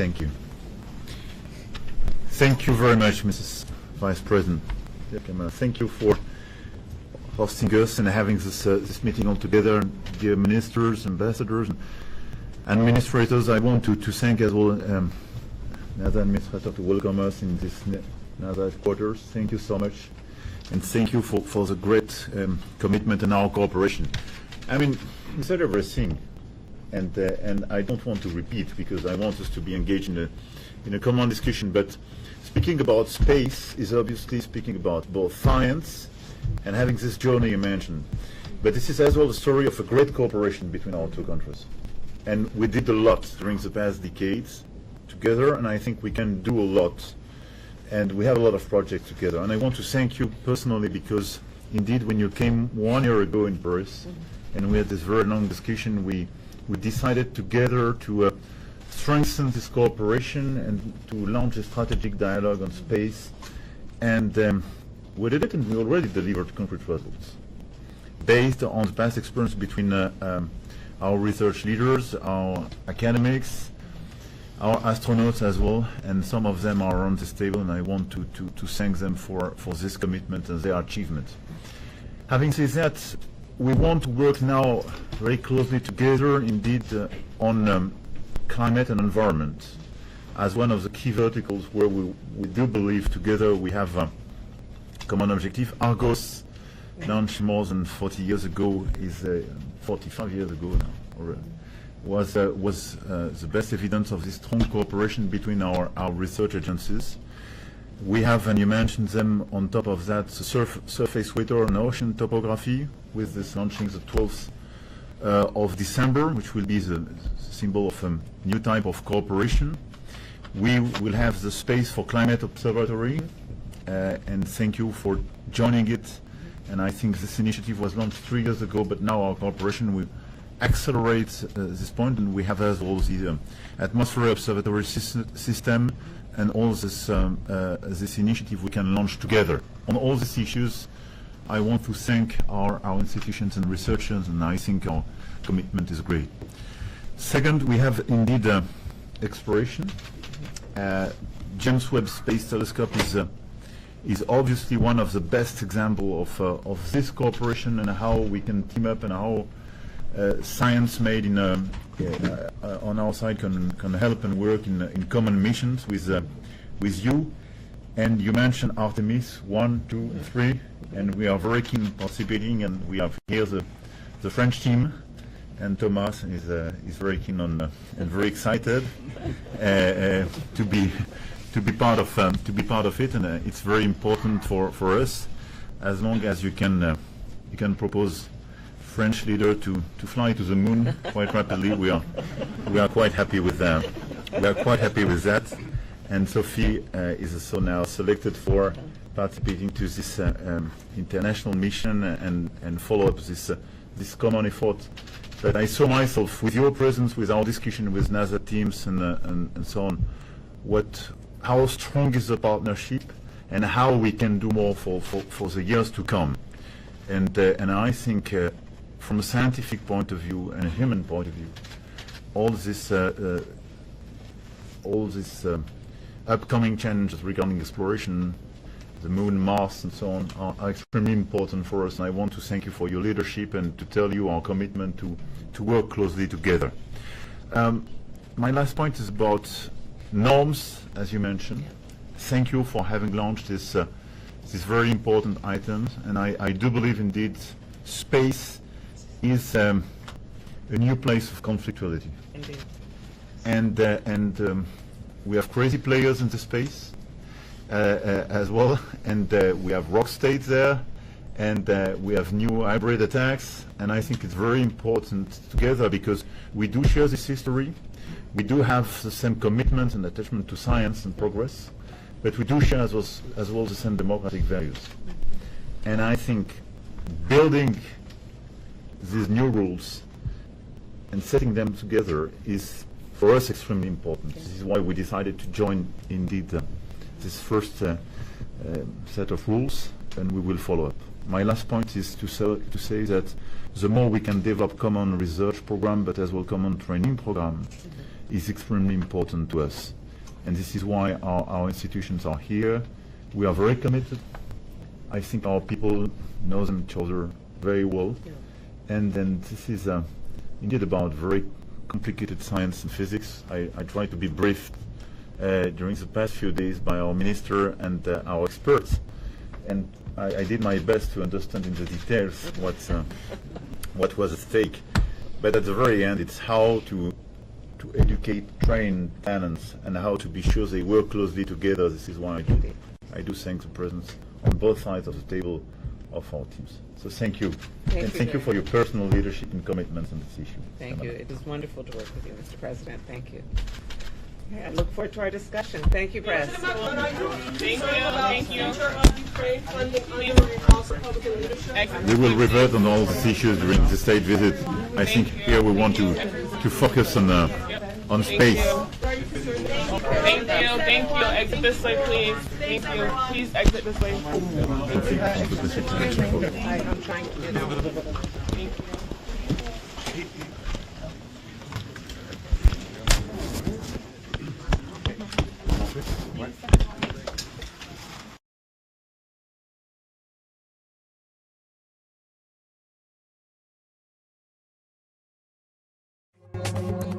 Thank you. Thank you very much, Mrs. Vice President. Thank you for hosting us and having this meeting all together, dear ministers, ambassadors, and administrators. I want to thank as well NASA Administrator to welcome us in this NASA headquarters. Thank you so much, and thank you for the great commitment and our cooperation. I mean, you said everything, and I don't want to repeat because I want us to be engaged in a common discussion. But speaking about space is obviously speaking about both science and having this journey you mentioned. But this is as well the story of a great cooperation between our two countries. And we did a lot during the past decades together, and I think we can do a lot. And we have a lot of projects together. And I want to thank you personally because indeed when you came 1 year ago in Paris and we had this very long discussion, we decided together to strengthen this cooperation and to launch a strategic dialogue on space. And we did it, and we already delivered concrete results based on the past experience between our research leaders, our academics, our astronauts as well, and some of them are on this table, and I want to thank them for this commitment and their achievement. Having said that, we want to work now very closely together indeed on climate and environment as one of the key verticals where we do believe together we have a common objective. Argos, launched more than 40 years ago, is 45 years ago now, or, was the best evidence of this strong cooperation between our research agencies. We have, and you mentioned them, on top of that, the surface water and ocean topography, with this launching the 12th of December, which will be the symbol of a new type of cooperation. We will have the Space for Climate Observatory, and thank you for joining it. And I think this initiative was launched 3 years ago, but now our cooperation will accelerate this point, and we have as well the Atmosphere Observatory system, and all this initiative we can launch together. On all these issues, I want to thank our institutions and researchers, and I think our commitment is great. Second, we have indeed exploration. James Webb Space Telescope is obviously one of the best examples of this cooperation and how we can team up and how science made on our side can help and work in common missions with you. And you mentioned Artemis 1, 2, and 3, and we are very keen in participating, and we have here the French team, and Thomas is very keen on and very excited to be part of it, and it's very important for us. As long as you can propose French leader to fly to the moon quite rapidly, we are quite happy with that. We are quite happy with that. And Sophie is also now selected for participating to this international mission and follow up this common effort. But I saw myself with your presence, with our discussion with NASA teams and so on, how strong is the partnership and how we can do more for the years to come. And I think from a scientific point of view and a human point of view, all this upcoming challenges regarding exploration, the moon, Mars, and so on, are extremely important for us. And I want to thank you for your leadership and to tell you our commitment to work closely together. My last point is about norms, as you mentioned. Thank you for having launched this very important item. And I do believe indeed space is a new place of conflictuality. Indeed. And we have crazy players in the space as well, and we have rock states there, and we have new hybrid attacks, and I think it's very important together because we do share this history, we do have the same commitment and attachment to science and progress, but we do share as well the same democratic values. And I think building these new rules and setting them together is for us extremely important. This is why we decided to join indeed this first set of rules, and we will follow up. My last point is to say that the more we can develop common research program, but as well common training program, is extremely important to us. And this is why our institutions are here. We are very committed. I think our people know each other very well. Yeah. And then this is indeed about very complicated science and physics. I try to be briefed during the past few days by our minister and our experts. And I did my best to understand in the details what was at stake. But at the very end, it's how to educate, train talents, and how to be sure they work closely together. This is why I do thank the presence on both sides of the table of our teams. So thank you. Thank you for your personal leadership and commitment on this issue. Thank you. It is wonderful to work with you, Mr. President. Thank you. Okay, I look forward to our discussion. Thank you, Press. Thank you. We will revert on all these issues during the state visit. I think here we want to focus on space. Thank you. Exit this way, please. Thank you. Please exit this way. I'm trying to get out. Thank you.